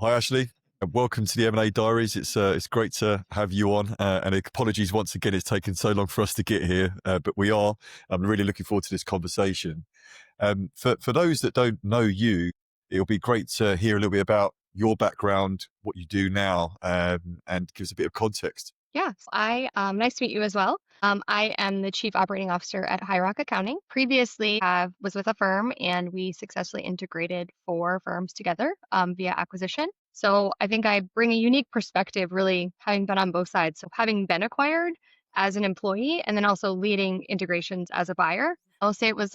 Hi, Ashley. And welcome to the M&A Diaries. It's great to have you on. And apologies once again, it's taken so long for us to get here, but we are. I'm really looking forward to this conversation. For those that don't know you, it'll be great to hear a little bit about your background, what you do now, and give us a bit of context. Yes, nice to meet you as well. I am the Chief Operating Officer at High Rock Accounting. Previously, I was with a firm and we successfully integrated four firms together via acquisition. So I think I bring a unique perspective, really having been on both sides. So having been acquired as an employee and then also leading integrations as a buyer, I'll say it was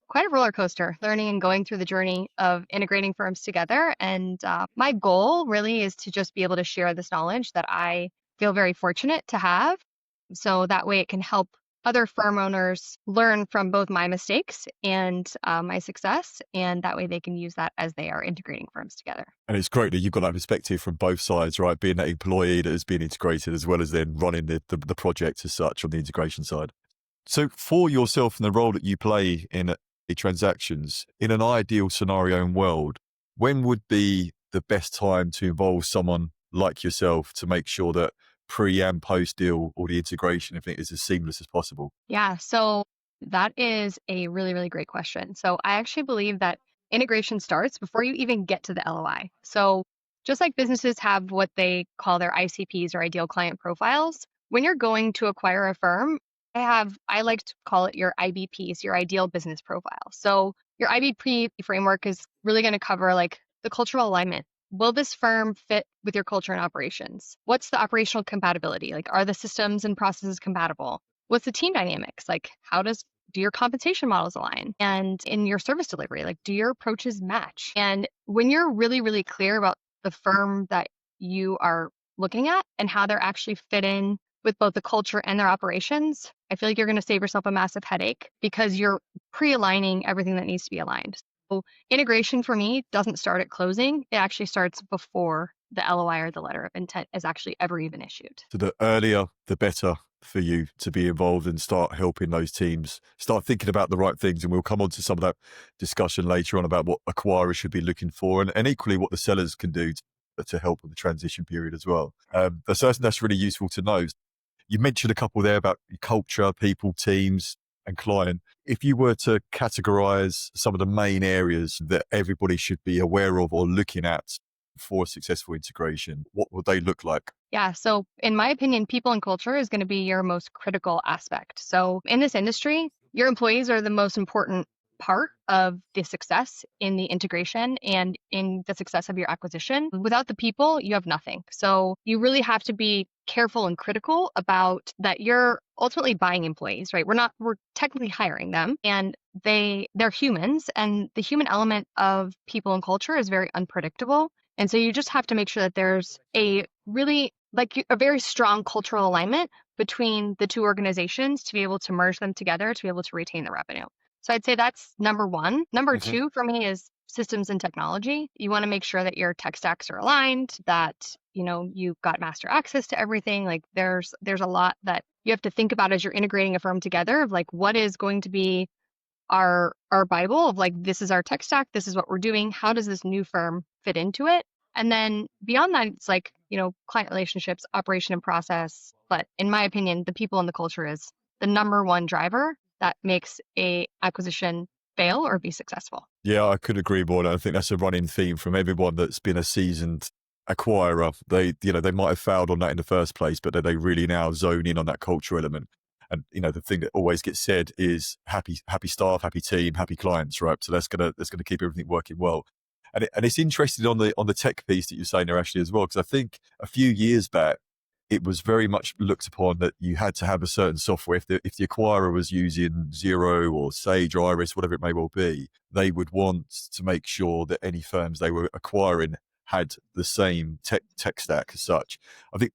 quite a roller coaster learning and going through the journey of integrating firms together. And my goal really is to just be able to share this knowledge that I feel very fortunate to have. So that way it can help other firm owners learn from both my mistakes and my success. And that way they can use that as they are integrating firms together. And it's great that you've got that perspective from both sides, right? Being that employee that has been integrated as well as then running the project as such on the integration side. So for yourself and the role that you play in transactions, in an ideal scenario and world, when would be the best time to involve someone like yourself to make sure that pre and post deal or the integration, if it is as seamless as possible? Yeah, so that is a really, really great question. So I actually believe that integration starts before you even get to the LOI. So just like businesses have what they call their ICPs or ideal client profiles, when you're going to acquire a firm, I like to call it your IBPs, your ideal business profile. So your IBP framework is really going to cover like the cultural alignment. Will this firm fit with your culture and operations? What's the operational compatibility? Like, are the systems and processes compatible? What's the team dynamics? Like, do your compensation models align? And in your service delivery, like, do your approaches match? And when you're really, really clear about the firm that you are looking at and how they're actually fit in with both the culture and their operations, I feel like you're going to save yourself a massive headache because you're pre-aligning everything that needs to be aligned. So integration for me doesn't start at closing. It actually starts before the LOI or the letter of intent is actually ever even issued. So the earlier, the better for you to be involved and start helping those teams, start thinking about the right things. And we'll come on to some of that discussion later on about what acquirers should be looking for and equally what the sellers can do to help with the transition period as well. So that's really useful to know. You mentioned a couple there about culture, people, teams, and client. If you were to categorize some of the main areas that everybody should be aware of or looking at for successful integration, what would they look like? Yeah. So, in my opinion, people and culture is going to be your most critical aspect. So, in this industry, your employees are the most important part of the success in the integration and in the success of your acquisition. Without the people, you have nothing. So, you really have to be careful and critical about that you're ultimately buying employees, right? We're technically hiring them and they're humans, and the human element of people and culture is very unpredictable. And so you just have to make sure that there's a really like a very strong cultural alignment between the two organizations to be able to merge them together to be able to retain the revenue. So I'd say that's number one. Number hmm two for me is systems and technology. You want to make sure that your tech stacks are aligned, that you've got master access to everything. Like there's a lot that you have to think about as you're integrating a firm together of like what is going to be our Bible of like, this is our tech stack, this is what we're doing. How does this new firm fit into it? And then beyond that, it's like, client relationships, operation and process. But in my opinion, the people and the culture is the number one driver that makes a acquisition fail or be successful. Yeah, I could agree more. And I think that's a running theme from everyone that's been a seasoned acquirer. They might have failed on that in the first place, but they really now zone in on that culture element. And the thing that always gets said is happy staff, happy team, happy clients, right? So that's gonna keep everything working well. And it's interesting on the tech piece that you're saying there, Ashley, as well, because I think a few years back it was very much looked upon that you had to have a certain software. If the acquirer was using Xero or Sage or Iris, whatever it may well be, they would want to make sure that any firms they were acquiring had the same tech stack as such. I think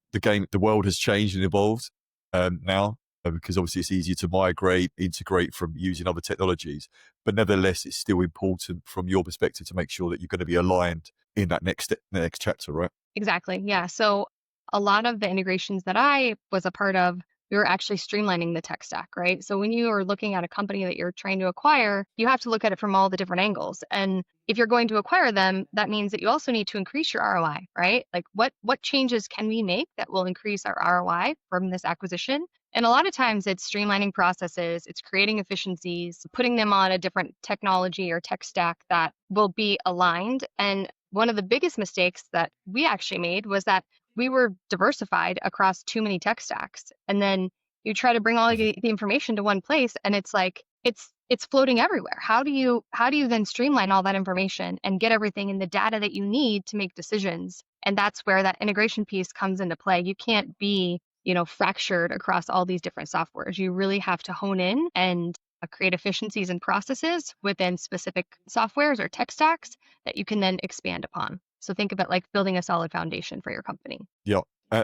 the world has changed and evolved now because obviously it's easier to migrate, integrate from using other technologies. But nevertheless, it's still important from your perspective to make sure that you're going to be aligned in that next chapter, right? Exactly. Yeah. So a lot of the integrations that I was a part of, we were actually streamlining the tech stack, right? So when you are looking at a company that you're trying to acquire, you have to look at it from all the different angles. And if you're going to acquire them, that means that you also need to increase your ROI, right? Like what changes can we make that will increase our ROI from this acquisition? And a lot of times it's streamlining processes, it's creating efficiencies, putting them on a different technology or tech stack that will be aligned. And one of the biggest mistakes that we actually made was that we were diversified across too many tech stacks. And then you try to bring all Mhm. the information to one place and it's like it's floating everywhere. How do you then streamline all that information and get everything in the data that you need to make decisions? And that's where that integration piece comes into play. You can't be, fractured across all these different softwares. You really have to hone in and create efficiencies and processes within specific softwares or tech stacks that you can then expand upon. So think of it like building a solid foundation for your company. Yeah.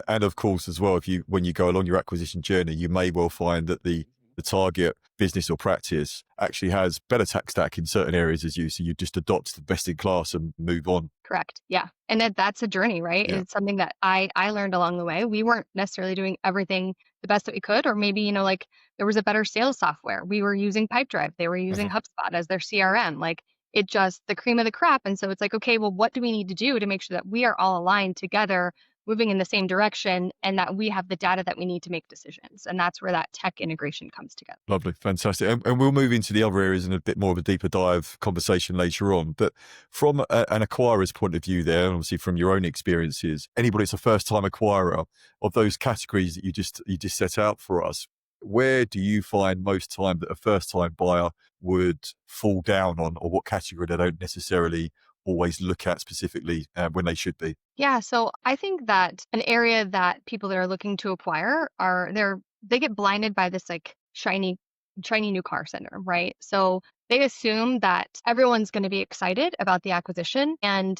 And of course, as well, when you go along your acquisition journey, you may well find that the target business or practice actually has better tech stack in certain areas as you. So you just adopt the best in class and move on. Correct. Yeah. And that's a journey, right? Yeah. It's something that I learned along the way. We weren't necessarily doing everything the best that we could, or maybe, like there was a better sales software. We were using Pipedrive. They were using Mhm. HubSpot as their CRM. Like it just the cream of the crop. And so it's like, okay, well, what do we need to do to make sure that we are all aligned together, moving in the same direction, and that we have the data that we need to make decisions? And that's where that tech integration comes together. Lovely. Fantastic. And we'll move into the other areas in a bit more of a deeper dive conversation later on. But from an acquirer's point of view there, and obviously from your own experiences, anybody that's a first time acquirer of those categories that you just set out for us, where do you find most time that a first time buyer would fall down on, or what category they don't necessarily always look at specifically when they should be? Yeah, so I think that an area that people that are looking to acquire they get blinded by this like shiny new car syndrome, right? So they assume that everyone's going to be excited about the acquisition. And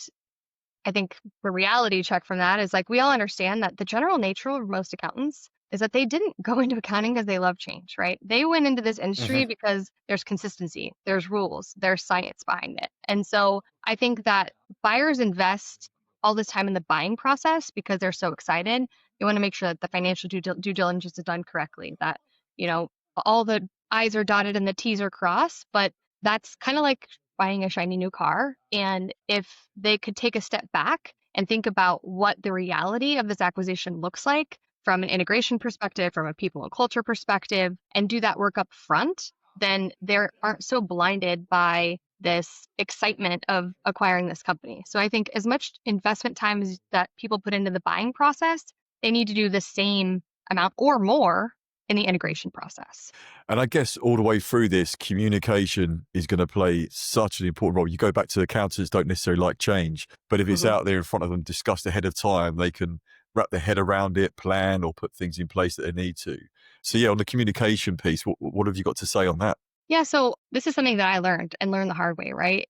I think the reality check from that is like we all understand that the general nature of most accountants is that they didn't go into accounting because they love change, right? They went into this industry Mhm. because there's consistency, there's rules, there's science behind it. And so I think that buyers invest all this time in the buying process because they're so excited. They want to make sure that the financial due diligence is done correctly, that, you know, all the I's are dotted and the T's are crossed. But that's kind of like buying a shiny new car. And if they could take a step back and think about what the reality of this acquisition looks like from an integration perspective, from a people and culture perspective, and do that work up front, then they aren't so blinded by this excitement of acquiring this company. So I think as much investment time as that people put into the buying process, they need to do the same amount or more in the integration process. And I guess all the way through this, communication is going to play such an important role. You go back to accountants don't necessarily like change, but if it's Mhm. out there in front of them, discussed ahead of time, they can wrap their head around it, plan, or put things in place that they need to. So yeah, on the communication piece, what have you got to say on that? Yeah, so this is something that I learned and learned the hard way, right?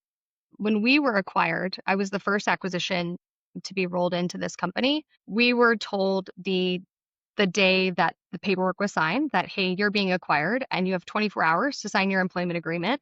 When we were acquired, I was the first acquisition to be rolled into this company. We were told the day that the paperwork was signed that, hey, you're being acquired and you have 24 hours to sign your employment agreement.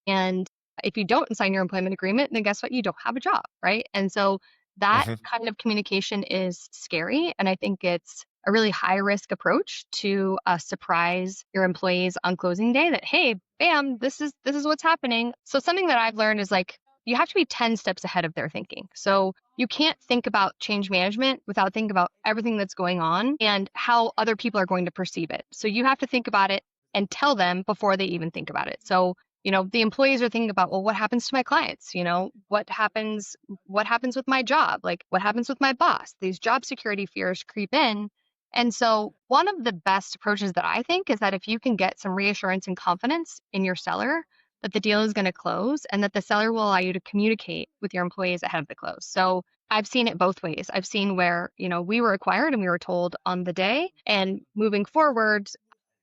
And if you don't sign your employment agreement, then guess what? You don't have a job, right? And so that Mhm. kind of communication is scary. And I think it's a really high risk approach to surprise your employees on closing day that, hey, bam, this is what's happening. So something that I've learned is like you have to be 10 steps ahead of their thinking. So you can't think about change management without thinking about everything that's going on and how other people are going to perceive it. So you have to think about it and tell them before they even think about it. So, the employees are thinking about, well, what happens to my clients? What happens with my job? Like what happens with my boss? These job security fears creep in. And so one of the best approaches that I think is that if you can get some reassurance and confidence in your seller that the deal is going to close and that the seller will allow you to communicate with your employees ahead of the close. So I've seen it both ways. I've seen where, we were acquired and we were told on the day, and moving forward,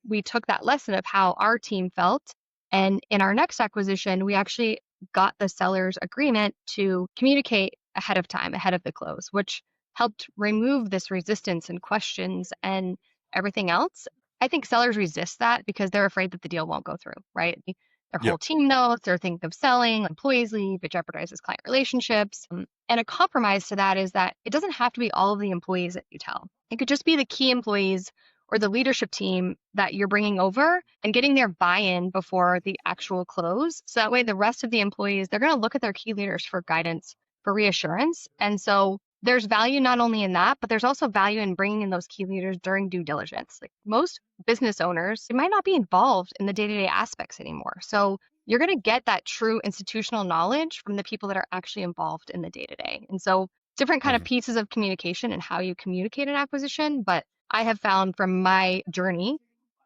we took that lesson of how our team felt. And in our next acquisition, we actually got the seller's agreement to communicate ahead of time, ahead of the close, which helped remove this resistance and questions and everything else. I think sellers resist that because they're afraid that the deal won't go through, right? Their Yeah. whole team knows, they're thinking of selling, employees leave, it jeopardizes client relationships. And a compromise to that is that it doesn't have to be all of the employees that you tell. It could just be the key employees or the leadership team that you're bringing over and getting their buy-in before the actual close. So that way the rest of the employees, they're going to look at their key leaders for guidance, for reassurance. And so there's value not only in that, but there's also value in bringing in those key leaders during due diligence. Like most business owners, they might not be involved in the day-to-day aspects anymore. So you're going to get that true institutional knowledge from the people that are actually involved in the day-to-day. And so different kind of Mhm. pieces of communication and how you communicate an acquisition. But I have found from my journey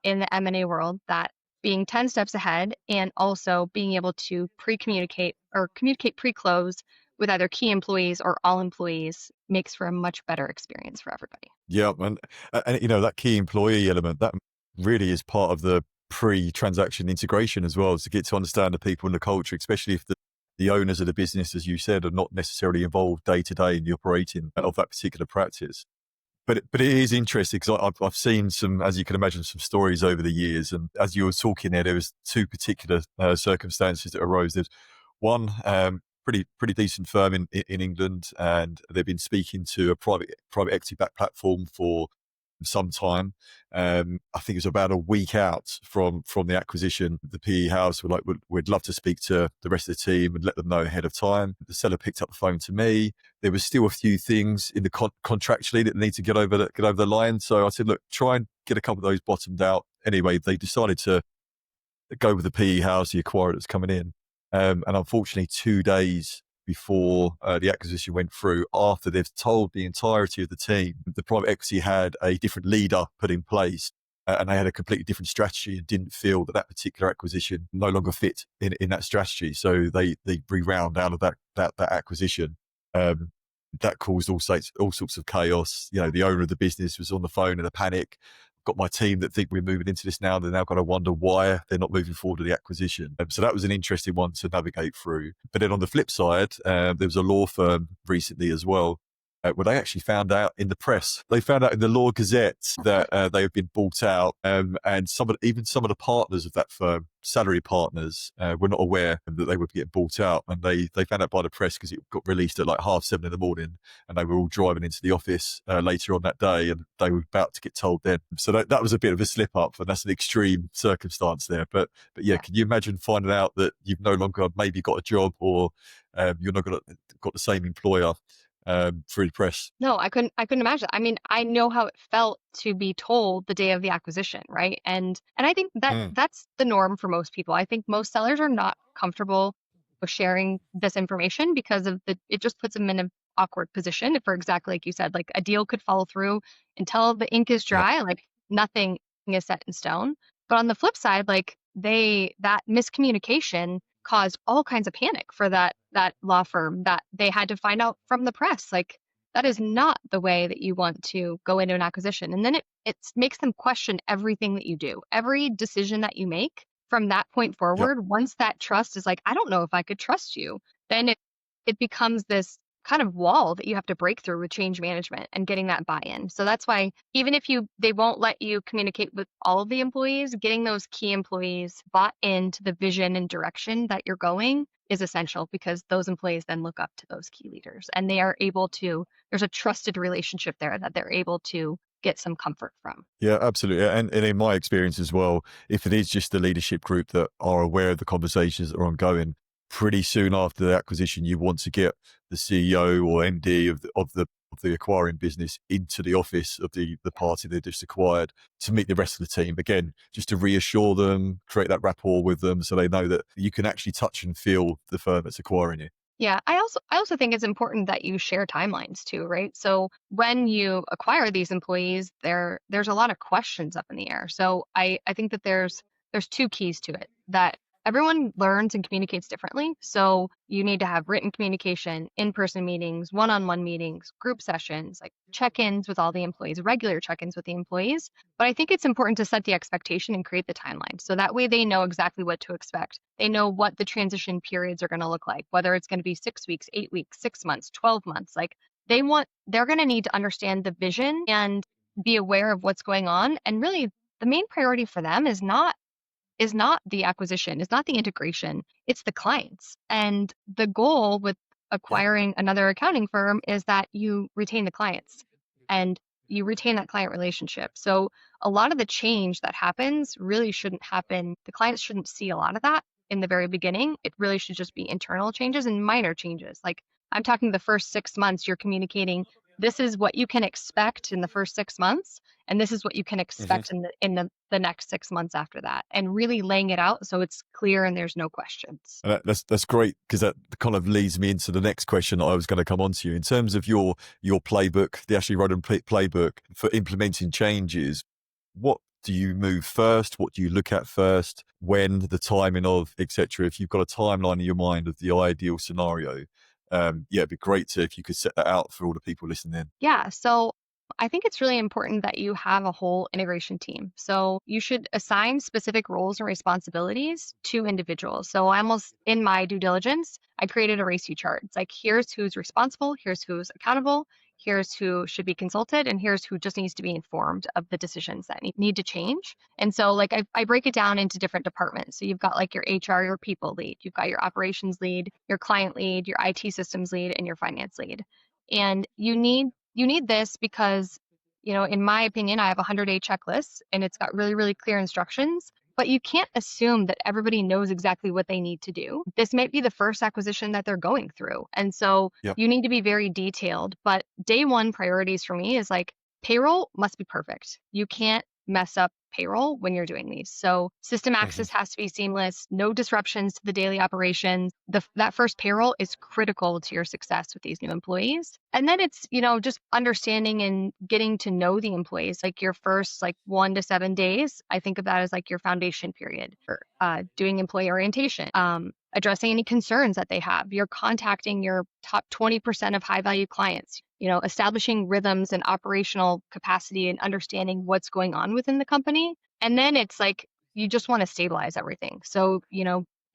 in the M&A world that being 10 steps ahead and also being able to pre-communicate or communicate pre-close with either key employees or all employees makes for a much better experience for everybody. Yeah, and that key employee element that really is part of the pre-transaction integration as well, to get to understand the people and the culture, especially if the owners of the business, as you said, are not necessarily involved day to day in the operating of that particular practice. But it is interesting because I've seen some, as you can imagine, some stories over the years. And as you were talking there was two particular circumstances that arose. There's one pretty decent firm in England, and they've been speaking to a private equity backed platform for some time. I think it was about a week out from the acquisition. The PE house were like, we'd love to speak to the rest of the team and let them know ahead of time. The seller picked up the phone to me. There was still a few things in the contractually that need to get over the line. So I said, look, try and get a couple of those bottomed out. Anyway, they decided to go with the PE house, the acquirer that's coming in. And unfortunately, 2 days before the acquisition went through, after they've told the entirety of the team, the private equity had a different leader put in place, and they had a completely different strategy and didn't feel that particular acquisition no longer fit in that strategy. So they rewound out of that acquisition. That caused all sorts of chaos. The owner of the business was on the phone in a panic. Got my team that think we're moving into this now. They're now going to wonder why they're not moving forward with the acquisition. So that was an interesting one to navigate through. But then on the flip side, there was a law firm recently as well, where they actually found out in the press. They found out in the Law Gazette that they had been bought out, and even some of the partners of that firm, salary partners, were not aware that they would get bought out. And they found out by the press because it got released at like 7:30 in the morning, and they were all driving into the office later on that day, and they were about to get told then. So that was a bit of a slip up, and that's an extreme circumstance there. But yeah, can you imagine finding out that you've no longer maybe got a job, or you're not got the same employer through the press? No, I couldn't imagine. I mean, I know how it felt to be told the day of the acquisition, right? And I think that Mm. that's the norm for most people. I think most sellers are not comfortable with sharing this information because of it just puts them in an awkward position for exactly like you said, like a deal could follow through until the ink is Yeah. dry, like nothing is set in stone. But on the flip side, like that miscommunication caused all kinds of panic for that law firm that they had to find out from the press. Like that is not the way that you want to go into an acquisition. And then it makes them question everything that you do, every decision that you make from that point Yep. forward. Once that trust is like, I don't know if I could trust you, then it becomes this kind of wall that you have to break through with change management and getting that buy-in. So that's why even if they won't let you communicate with all of the employees, getting those key employees bought into the vision and direction that you're going is essential, because those employees then look up to those key leaders and they are able to, there's a trusted relationship there that they're able to get some comfort from. Yeah, absolutely. And in my experience as well, if it is just the leadership group that are aware of the conversations that are ongoing, pretty soon after the acquisition, you want to get the CEO or MD of the acquiring business into the office of the party they just acquired to meet the rest of the team. Again, just to reassure them, create that rapport with them so they know that you can actually touch and feel the firm that's acquiring you. Yeah, I also think it's important that you share timelines too, right? So when you acquire these employees, there's a lot of questions up in the air. So I think that there's two keys to it, that everyone learns and communicates differently. So you need to have written communication, in-person meetings, one-on-one meetings, group sessions, like check-ins with all the employees, regular check-ins with the employees. But I think it's important to set the expectation and create the timeline. So that way they know exactly what to expect. They know what the transition periods are going to look like, whether it's going to be 6 weeks, 8 weeks, 6 months, 12 months. Like they're going to need to understand the vision and be aware of what's going on. And really the main priority for them is not the acquisition, is not the integration, it's the clients. And the goal with Yeah. acquiring another accounting firm is that you retain the clients. And you retain that client relationship. So a lot of the change that happens really shouldn't happen. The clients shouldn't see a lot of that in the very beginning. It really should just be internal changes and minor changes. Like I'm talking the first 6 months, you're communicating, this is what you can expect in the first 6 months, and this is what you can hmm expect in the next 6 months after that, and really laying it out so it's clear and there's no questions. And that's great, because that kind of leads me into the next question that I was going to come on to you. In terms of your playbook, the Ashley Rhoden playbook for implementing changes, what do you move first? What do you look at first? When, the timing of, etc. If you've got a timeline in your mind of the ideal scenario, it'd be great if you could set that out for all the people listening in. Yeah. So I think it's really important that you have a whole integration team. So you should assign specific roles and responsibilities to individuals. So I almost, in my due diligence, I created a RACI chart. It's like, here's who's responsible, here's who's accountable, here's who should be consulted, and here's who just needs to be informed of the decisions that need to change. And so like I break it down into different departments. So you've got like your HR, your people lead, you've got your operations lead, your client lead, your IT systems lead, and your finance lead. And you need this because, in my opinion, I have a 100-day checklist and it's got really, really clear instructions, but you can't assume that everybody knows exactly what they need to do. This might be the first acquisition that they're going through. And so Yep. you need to be very detailed. But day one priorities for me is like payroll must be perfect. You can't mess up payroll when you're doing these. So system hmm access has to be seamless, no disruptions to the daily operations. That first payroll is critical to your success with these new employees. And then it's, just understanding and getting to know the employees, like your first like 1 to 7 days. I think of that as like your foundation period for doing employee orientation. Addressing any concerns that they have. You're contacting your top 20% of high value clients, establishing rhythms and operational capacity and understanding what's going on within the company. And then it's like you just want to stabilize everything. So, you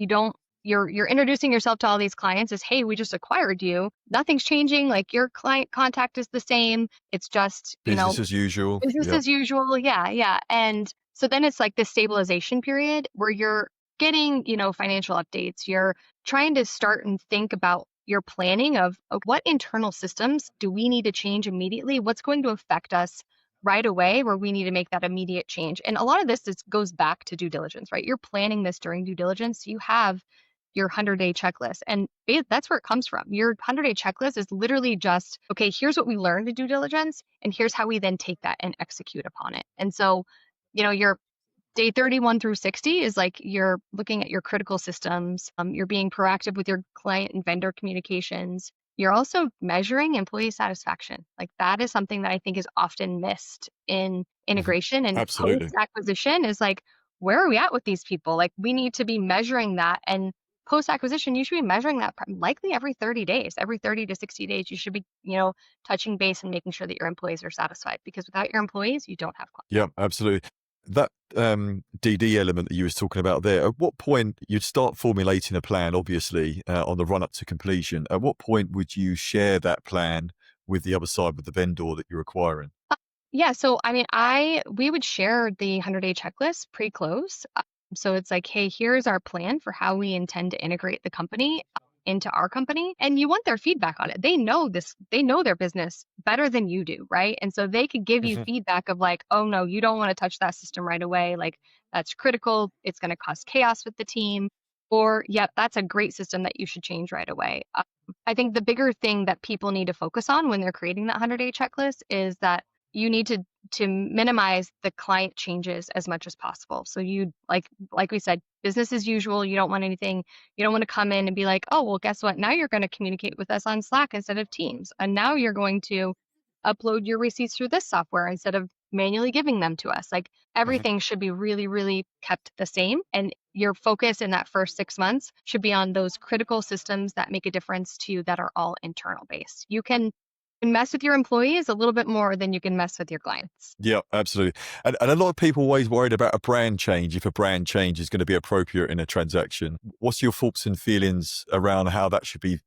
don't you're introducing yourself to all these clients as, hey, we just acquired you. Nothing's changing. Like your client contact is the same. It's just, Business as usual. business Yep. as usual. Yeah, yeah. And so then it's like the stabilization period where you're getting, financial updates. You're trying to start and think about your planning of what internal systems do we need to change immediately? What's going to affect us right away where we need to make that immediate change? And a lot of this goes back to due diligence, right? You're planning this during due diligence. You have your 100-day checklist. And that's where it comes from. Your 100-day checklist is literally just, okay, here's what we learned in due diligence, and here's how we then take that and execute upon it. And so, your day 31 through 60 is like you're looking at your critical systems. You're being proactive with your client and vendor communications. You're also measuring employee satisfaction. Like that is something that I think is often missed in hmm integration and post Absolutely. acquisition is like, where are we at with these people? Like we need to be measuring that. And post acquisition, you should be measuring that likely every 30 days, every 30 to 60 days. You should be, touching base and making sure that your employees are satisfied because without your employees, you don't have clients. Yeah, absolutely. That DD element that you was talking about there, at what point you'd start formulating a plan, obviously, on the run up to completion? At what point would you share that plan with the other side, with the vendor that you're acquiring? Yeah, so I mean, we would share the 100-day checklist pre-close. So it's like, hey, here's our plan for how we intend to integrate the company into our company, and you want their feedback on it. They know this, they know their business better than you do, right? And so they could give you hmm feedback of like, oh no, you don't want to touch that system right away. Like that's critical. It's going to cause chaos with the team. Or, yep, that's a great system that you should change right away. I think the bigger thing that people need to focus on when they're creating that 100-day checklist is that you need to minimize the client changes as much as possible. So you like we said, business as usual. You don't want anything. You don't want to come in and be like, oh well, guess what? Now you're going to communicate with us on Slack instead of Teams, and now you're going to upload your receipts through this software instead of manually giving them to us. Like hmm everything should be really, really kept the same. And your focus in that first 6 months should be on those critical systems that make a difference to you that are all internal based. You can mess with your employees a little bit more than you can mess with your clients. Yeah, absolutely. And a lot of people always worried about a brand change, if a brand change is going to be appropriate in a transaction. What's your thoughts and feelings around how that should be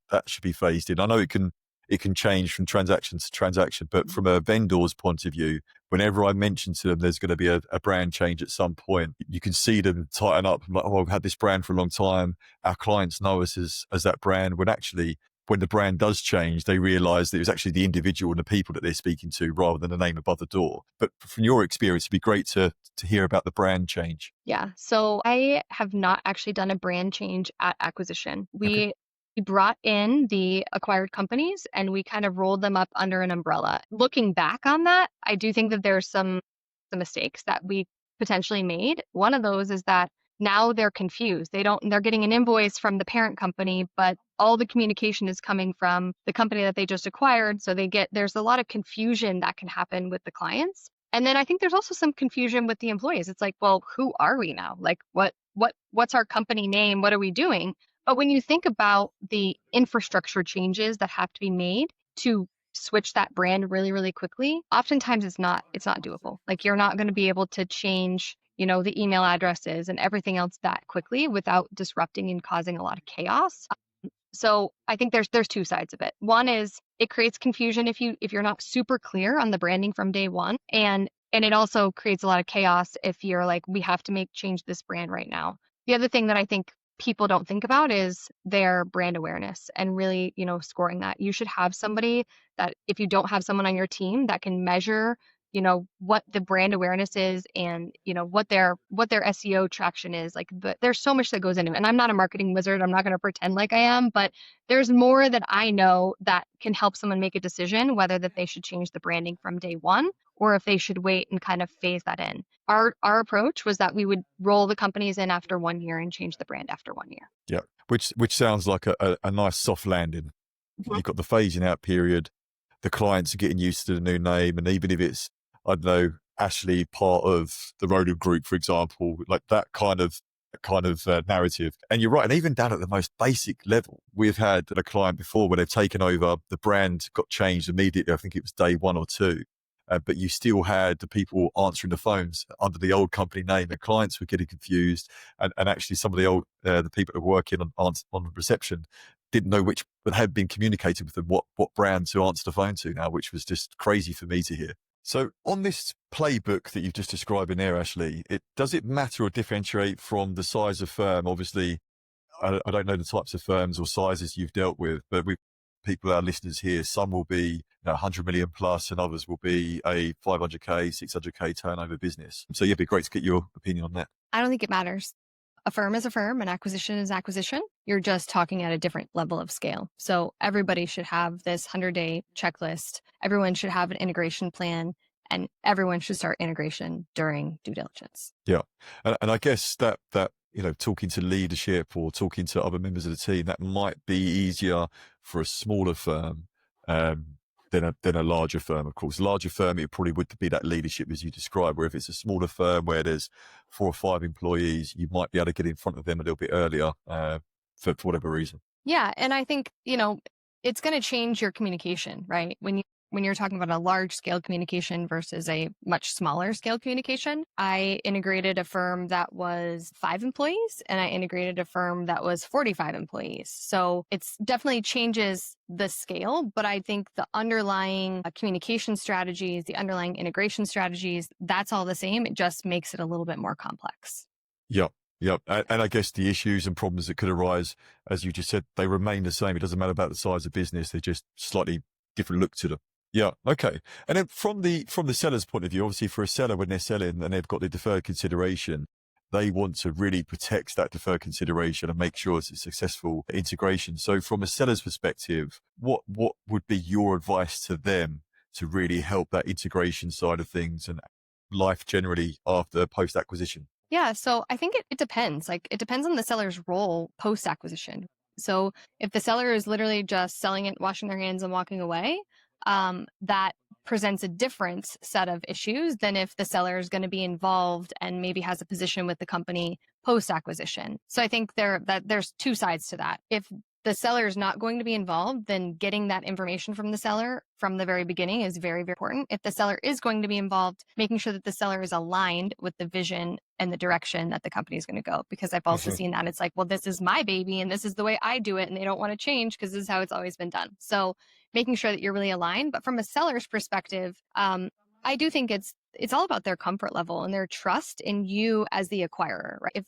phased in? I know it can change from transaction to transaction, but from a vendor's point of view, whenever I mention to them there's going to be a brand change at some point, you can see them tighten up. Like, oh, I've had this brand for a long time. Our clients know us as that brand. When actually when the brand does change, they realize that it was actually the individual and the people that they're speaking to rather than the name above the door. But from your experience, it'd be great to hear about the brand change. Yeah. So I have not actually done a brand change at acquisition. Okay. We brought in the acquired companies and we kind of rolled them up under an umbrella. Looking back on that, I do think that there's some mistakes that we potentially made. One of those is that now they're confused. They're getting an invoice from the parent company, but all the communication is coming from the company that they just acquired. So there's a lot of confusion that can happen with the clients. And then I think there's also some confusion with the employees. It's like, well, who are we now? Like what's our company name? What are we doing? But when you think about the infrastructure changes that have to be made to switch that brand really, really quickly, oftentimes it's not doable. Like you're not going to be able to change, the email addresses and everything else that quickly without disrupting and causing a lot of chaos. So I think there's two sides of it. One is it creates confusion if you're not super clear on the branding from day one. And it also creates a lot of chaos if you're like, we have to change this brand right now. The other thing that I think people don't think about is their brand awareness and really, scoring that. You should have somebody that, if you don't have someone on your team that can measure, what the brand awareness is and, what their SEO traction is. Like there's so much that goes into it. And I'm not a marketing wizard. I'm not going to pretend like I am, but there's more that I know that can help someone make a decision whether that they should change the branding from day one or if they should wait and kind of phase that in. Our approach was that we would roll the companies in after 1 year and change the brand after 1 year. Yeah, which sounds like a nice soft landing. Mhm. You've got the phasing out period, the clients are getting used to the new name, and even if it's, I don't know, Ashley part of the Rhoden Group, for example, like that kind of narrative. And you're right, and even down at the most basic level, we've had a client before where they've taken over, the brand got changed immediately. I think it was day 1 or 2. But you still had the people answering the phones under the old company name, and clients were getting confused. And actually, some of the people that were working on the reception didn't know which, but had been communicated with them what brand to answer the phone to now, which was just crazy for me to hear. So on this playbook that you've just described in there, Ashley, does it matter or differentiate from the size of firm? Obviously, I don't know the types of firms or sizes you've dealt with, but with people, our listeners here, some will be 100 million plus and others will be a 500K, 600K turnover business. So yeah, it'd be great to get your opinion on that. I don't think it matters. A firm is a firm, an acquisition is acquisition. You're just talking at a different level of scale. So everybody should have this 100-day checklist. Everyone should have an integration plan, and everyone should start integration during due diligence. Yeah. And I guess that talking to leadership or talking to other members of the team, that might be easier for a smaller firm than a larger firm. Of course, larger firm, it probably would be that leadership as you described, where if it's a smaller firm where there's 4 or 5 employees, you might be able to get in front of them a little bit earlier for whatever reason. Yeah. And I think, it's going to change your communication, right? When you're talking about a large scale communication versus a much smaller scale communication, I integrated a firm that was 5 employees and I integrated a firm that was 45 employees. So it's definitely changes the scale, but I think the underlying communication strategies, the underlying integration strategies, that's all the same. It just makes it a little bit more complex. Yep. Yep. And I guess the issues and problems that could arise, as you just said, they remain the same. It doesn't matter about the size of business. They're just slightly different look to them. Yeah. Okay. And then from the seller's point of view, obviously for a seller, when they're selling and they've got the deferred consideration, they want to really protect that deferred consideration and make sure it's a successful integration. So from a seller's perspective, what would be your advice to them to really help that integration side of things and life generally after post-acquisition? Yeah. So I think it depends. Like it depends on the seller's role post-acquisition. So if the seller is literally just selling it, washing their hands and walking away, that presents a different set of issues than if the seller is going to be involved and maybe has a position with the company post-acquisition. So I think there's 2 sides to that. If the seller is not going to be involved, then getting that information from the seller from the very beginning is very, very important. If the seller is going to be involved, making sure that the seller is aligned with the vision and the direction that the company is going to go. Because I've also seen that it's like, well, this is my baby and this is the way I do it. And they don't want to change because this is how it's always been done. So making sure that you're really aligned. But from a seller's perspective, I do think it's all about their comfort level and their trust in you as the acquirer, right?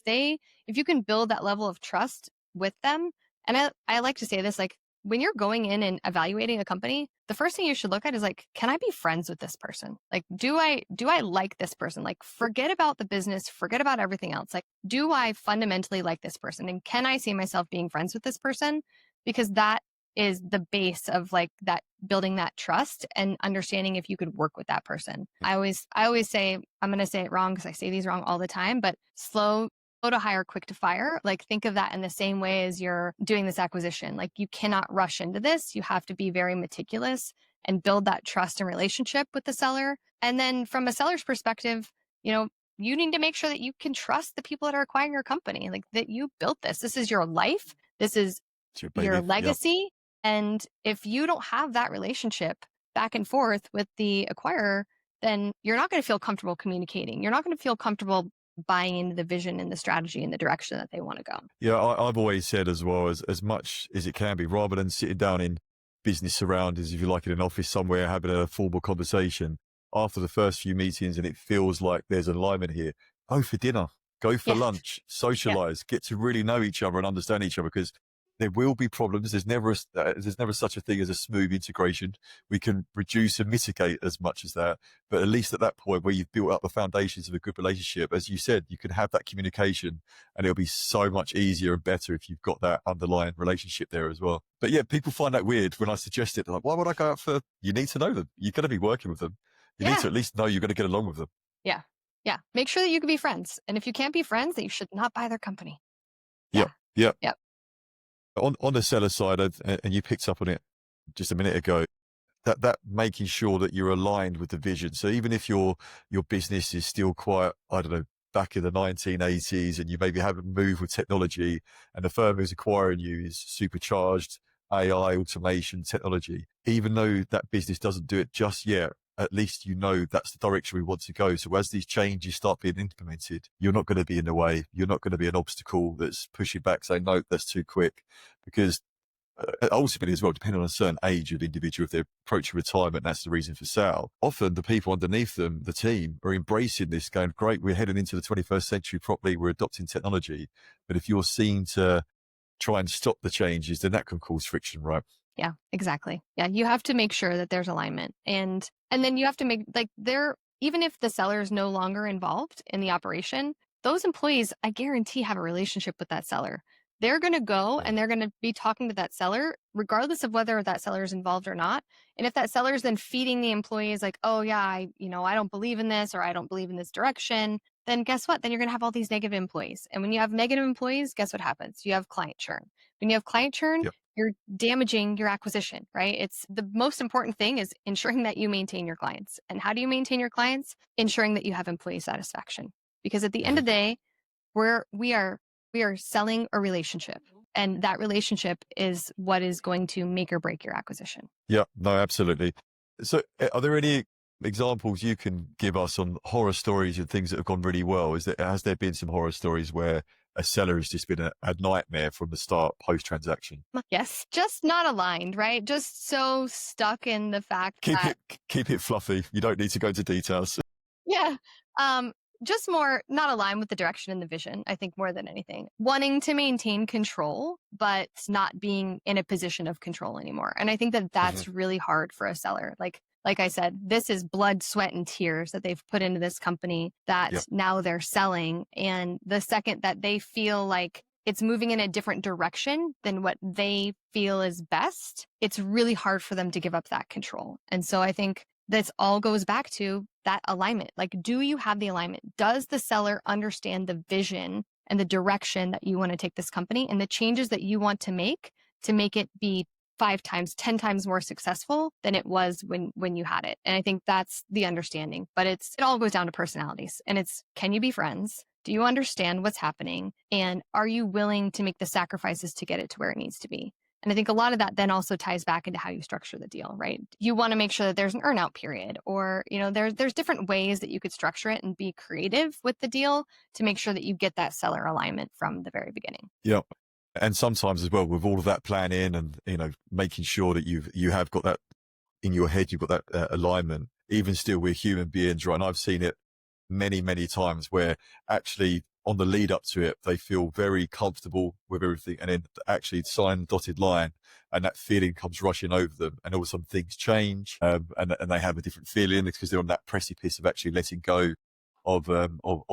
If you can build that level of trust with them, and I like to say this, like when you're going in and evaluating a company, the first thing you should look at is like, can I be friends with this person? Like, do I like this person? Like, forget about the business, forget about everything else. Like, do I fundamentally like this person? And can I see myself being friends with this person? Because that is the base of like that building that trust and understanding if you could work with that person. I always say, I'm going to say it wrong because I say these wrong all the time, but slow to hire, quick to fire. Like, think of that in the same way as you're doing this acquisition. Like, you cannot rush into this. You have to be very meticulous and build that trust and relationship with the seller. And then from a seller's perspective, you need to make sure that you can trust the people that are acquiring your company, like that you built this. This is your life. This is It's your your baby. Yep. legacy. And if you don't have that relationship back and forth with the acquirer, then you're not going to feel comfortable communicating. You're not going to feel comfortable buying into the vision and the strategy and the direction that they want to go. Yeah, I've always said as well, as much as it can be, rather than sitting down in business surroundings, if you like, in an office somewhere, having a formal conversation, after the first few meetings and it feels like there's alignment here, go for dinner, go for Yes. lunch, socialize, get to really know each other and understand each other, because there will be problems. There's never such a thing as a smooth integration. We can reduce and mitigate as much as that. But at least at that point where you've built up the foundations of a good relationship, as you said, you can have that communication and it'll be so much easier and better if you've got that underlying relationship there as well. But yeah, people find that weird when I suggest it. They're like, why would I go out for, you need to know them. You're going to be working with them. You need to at least know you're going to get along with them. Yeah. Yeah. Make sure that you can be friends. And if you can't be friends, then you should not buy their company. Yep. Yep. On the seller side, and you picked up on it just a minute ago, that making sure that you're aligned with the vision. So even if your business is still quite, I don't know, back in the 1980s, and you maybe haven't moved with technology, and the firm who's acquiring you is supercharged AI, automation, technology, even though that business doesn't do it just yet, at least you know that's the direction we want to go. So as these changes start being implemented, you're not going to be in the way. You're not going to be an obstacle that's pushing back, saying, no, that's too quick. Because ultimately as well, depending on a certain age of the individual, if they're approaching retirement, that's the reason for sale. Often the people underneath them, the team, are embracing this, going, great, we're heading into the 21st century properly, we're adopting technology. But if you're seen to try and stop the changes, then that can cause friction, right? Yeah, exactly. Yeah, you have to make sure that there's alignment. And then you have to make, like, even if the seller is no longer involved in the operation, those employees, I guarantee, have a relationship with that seller. They're going to go and they're going to be talking to that seller, regardless of whether that seller is involved or not. And if that seller is then feeding the employees like, oh yeah, I don't believe in this, or I don't believe in this direction, then guess what? Then you're going to have all these negative employees. And when you have negative employees, guess what happens? You have client churn. When you have client churn, you're damaging your acquisition, right? It's the most important thing is ensuring that you maintain your clients. And how do you maintain your clients? Ensuring that you have employee satisfaction. Because at the end of the day, we are selling a relationship, and that relationship is what is going to make or break your acquisition. Yeah, no, absolutely. So are there any examples you can give us on horror stories and things that have gone really well? Has there been some horror stories where a seller has just been a nightmare from the start post-transaction? Yes, just not aligned, right? Just so stuck in the fact Keep it fluffy. You don't need to go into details. Yeah. Just more not aligned with the direction and the vision, I think, more than anything. Wanting to maintain control, but not being in a position of control anymore. And I think that that's really hard for a seller. Like I said, this is blood, sweat, and tears that they've put into this company that now they're selling. And the second that they feel like it's moving in a different direction than what they feel is best, it's really hard for them to give up that control. And so I think this all goes back to that alignment. Like, do you have the alignment? Does the seller understand the vision and the direction that you want to take this company and the changes that you want to make it be 5 times, 10 times more successful than it was when you had it? And I think that's the understanding. But it all goes down to personalities. And it's, can you be friends? Do you understand what's happening? And are you willing to make the sacrifices to get it to where it needs to be? And I think a lot of that then also ties back into how you structure the deal, right? You want to make sure that there's an earnout period, or, there's different ways that you could structure it and be creative with the deal to make sure that you get that seller alignment from the very beginning. Yeah. And sometimes as well, with all of that planning and, making sure that you have got that in your head, you've got that alignment, even still we're human beings, right? And I've seen it many, many times where actually on the lead up to it, they feel very comfortable with everything, and then actually sign dotted line and that feeling comes rushing over them, and all of a sudden things change, and they have a different feeling because they're on that precipice of actually letting go of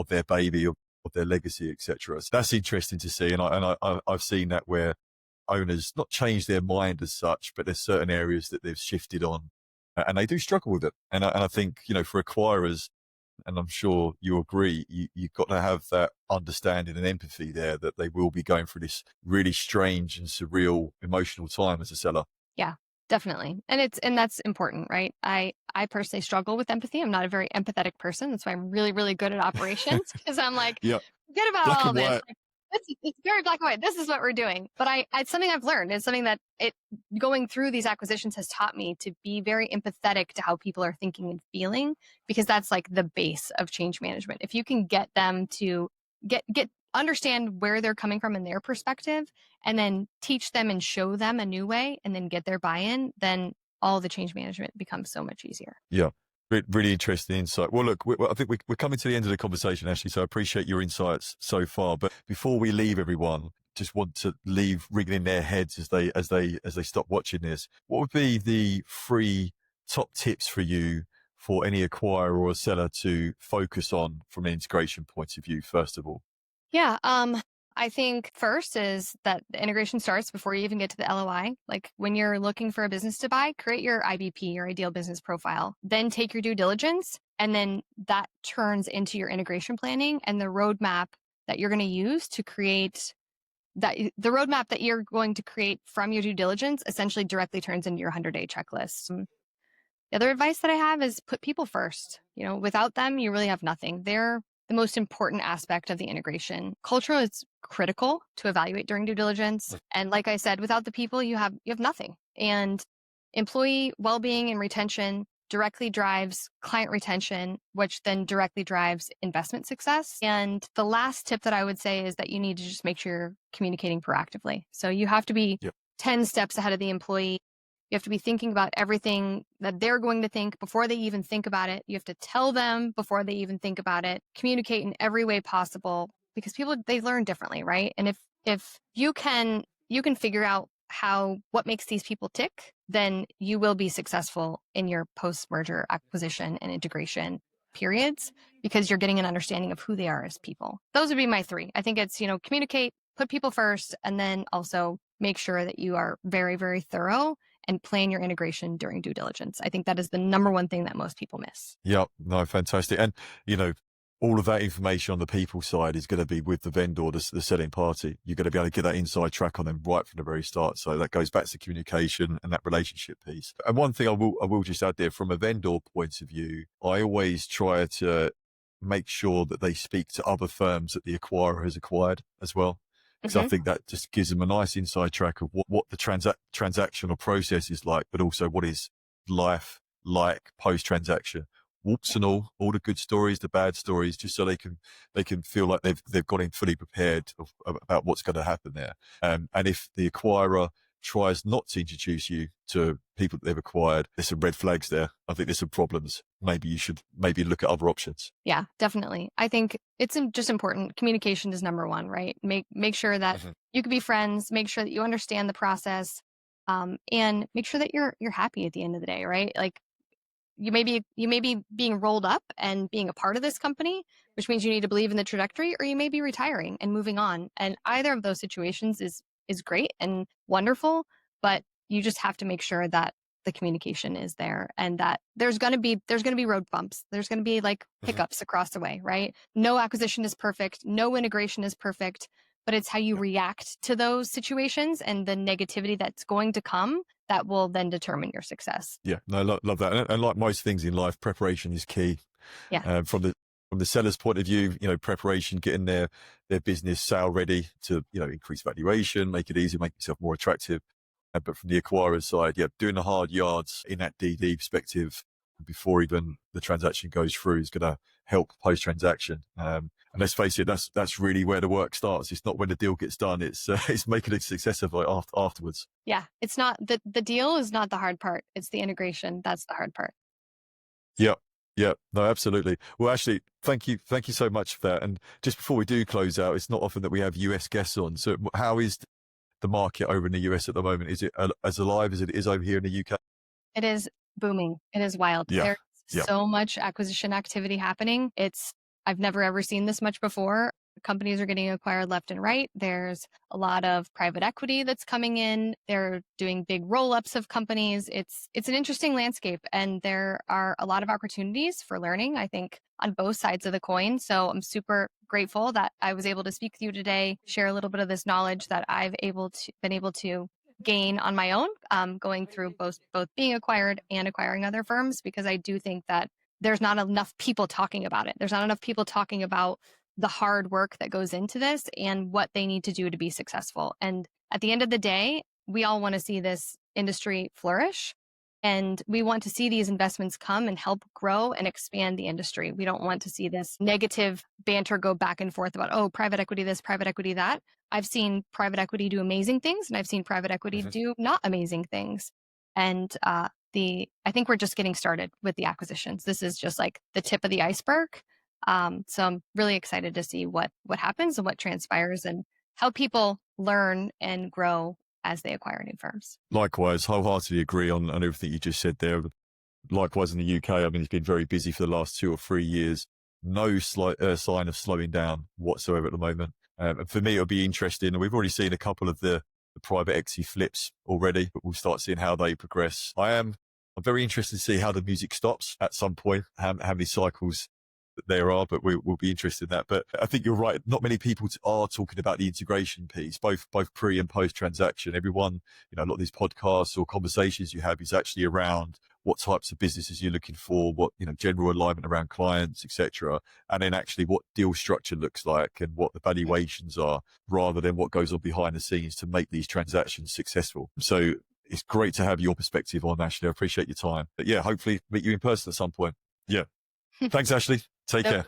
their baby, of their legacy, etc. So that's interesting to see, and I've seen that where owners not change their mind as such, but there's certain areas that they've shifted on, and they do struggle with it. And I think, for acquirers, and I'm sure you agree, you've got to have that understanding and empathy there that they will be going through this really strange and surreal emotional time as a seller. Yeah, definitely. And that's important, right? I personally struggle with empathy. I'm not a very empathetic person. That's why I'm really, really good at operations, because I'm like, Yeah, forget about black all and this. white. Like, it's very black and white. This is what we're doing. But it's something I've learned. It's something that going through these acquisitions has taught me to be very empathetic to how people are thinking and feeling, because that's like the base of change management. If you can get them to understand where they're coming from and their perspective, and then teach them and show them a new way, and then get their buy-in, then all the change management becomes so much easier. Yeah. Really interesting insight. Well, look, I think we're coming to the end of the conversation, Ashley, so I appreciate your insights so far. But before we leave everyone, just want to leave ringing in their heads as they stop watching this. What would be the 3 top tips for you for any acquirer or seller to focus on from an integration point of view, first of all? Yeah. I think first is that the integration starts before you even get to the LOI. Like when you're looking for a business to buy, create your IBP, your ideal business profile, then take your due diligence, and then that turns into your integration planning and the roadmap that you're going to use to create that. The roadmap that you're going to create from your due diligence essentially directly turns into your 100-day checklist. The other advice that I have is put people first. Without them, you really have nothing. They're the most important aspect of the integration. Culture is critical to evaluate during due diligence. And like I said, without the people, you have nothing. And employee well-being and retention directly drives client retention, which then directly drives investment success. And the last tip that I would say is that you need to just make sure you're communicating proactively. So you have to be 10 steps ahead of the employee. You have to be thinking about everything that they're going to think before they even think about it. You have to tell them before they even think about it. Communicate in every way possible, because people, they learn differently, right? And if you can figure out what makes these people tick, then you will be successful in your post-merger acquisition and integration periods, because you're getting an understanding of who they are as people. Those would be my 3. I think it's, communicate, put people first, and then also make sure that you are very, very thorough and plan your integration during due diligence. I think that is the number one thing that most people miss. Yeah, no, fantastic. And, all of that information on the people side is going to be with the vendor, the selling party. You're going to be able to get that inside track on them right from the very start. So that goes back to communication and that relationship piece. And one thing I will just add there, from a vendor point of view, I always try to make sure that they speak to other firms that the acquirer has acquired as well. Because I think that just gives them a nice inside track of what the transactional process is like, but also what is life like post-transaction. Warts and all the good stories, the bad stories, just so they can feel like they've got in fully prepared about what's going to happen there. And if the acquirer tries not to introduce you to people that they've acquired, there's some red flags there. I think there's some problems. Maybe you should look at other options. Yeah, definitely. I think it's just important. Communication is number 1, right? Make sure that you can be friends, make sure that you understand the process, and make sure that you're happy at the end of the day, right? Like you may be being rolled up and being a part of this company, which means you need to believe in the trajectory, or you may be retiring and moving on. And either of those situations is great and wonderful, but you just have to make sure that the communication is there, and that there's going to be road bumps. There's going to be like hiccups across the way, right? No acquisition is perfect. No integration is perfect, but it's how you react to those situations and the negativity that's going to come that will then determine your success. Yeah, no, love that. And like most things in life, preparation is key. Yeah. From the seller's point of view, preparation, getting their business sale ready to, increase valuation, make it easier, make yourself more attractive. But from the acquirer's side, doing the hard yards in that DD perspective before even the transaction goes through is going to help post-transaction. And let's face it, that's really where the work starts. It's not when the deal gets done. It's making a success of it afterwards. Yeah. It's not the deal is not the hard part. It's the integration. That's the hard part. Yeah. Yeah, no, absolutely. Well, Ashley, thank you so much for that. And just before we do close out, it's not often that we have US guests on. So how is the market over in the US at the moment? Is it as alive as it is over here in the UK? It is booming. It is wild. Yeah. There's Yeah. so much acquisition activity happening. I've never ever seen this much before. Companies are getting acquired left and right. There's a lot of private equity that's coming in. They're doing big roll-ups of companies. It's an interesting landscape, and there are a lot of opportunities for learning, I think, on both sides of the coin. So I'm super grateful that I was able to speak with you today, share a little bit of this knowledge that I've been able to gain on my own, going through both being acquired and acquiring other firms, because I do think that there's not enough people talking about it. There's not enough people talking about the hard work that goes into this and what they need to do to be successful. And at the end of the day, we all want to see this industry flourish. And we want to see these investments come and help grow and expand the industry. We don't want to see this negative banter go back and forth about, oh, private equity this, private equity that. I've seen private equity do amazing things, and I've seen private equity do not amazing things. And I think we're just getting started with the acquisitions. This is just like the tip of the iceberg. So I'm really excited to see what happens and what transpires and how people learn and grow as they acquire new firms. Likewise, wholeheartedly agree on everything you just said there. Likewise in the UK, I mean, it's been very busy for the last 2 or 3 years. No sign of slowing down whatsoever at the moment. And for me, it'll be interesting. And we've already seen a couple of the private equity flips already, but we'll start seeing how they progress. I'm very interested to see how the music stops at some point, how many cycles there are, but we'll be interested in that. But I think you're right. Not many people are talking about the integration piece, both pre and post transaction. Everyone, a lot of these podcasts or conversations you have is actually around what types of businesses you're looking for, what, general alignment around clients, etc. And then actually what deal structure looks like and what the valuations are, rather than what goes on behind the scenes to make these transactions successful. So it's great to have your perspective on, Ashley. I appreciate your time. But yeah, hopefully meet you in person at some point. Yeah. Thanks, Ashley. Take care.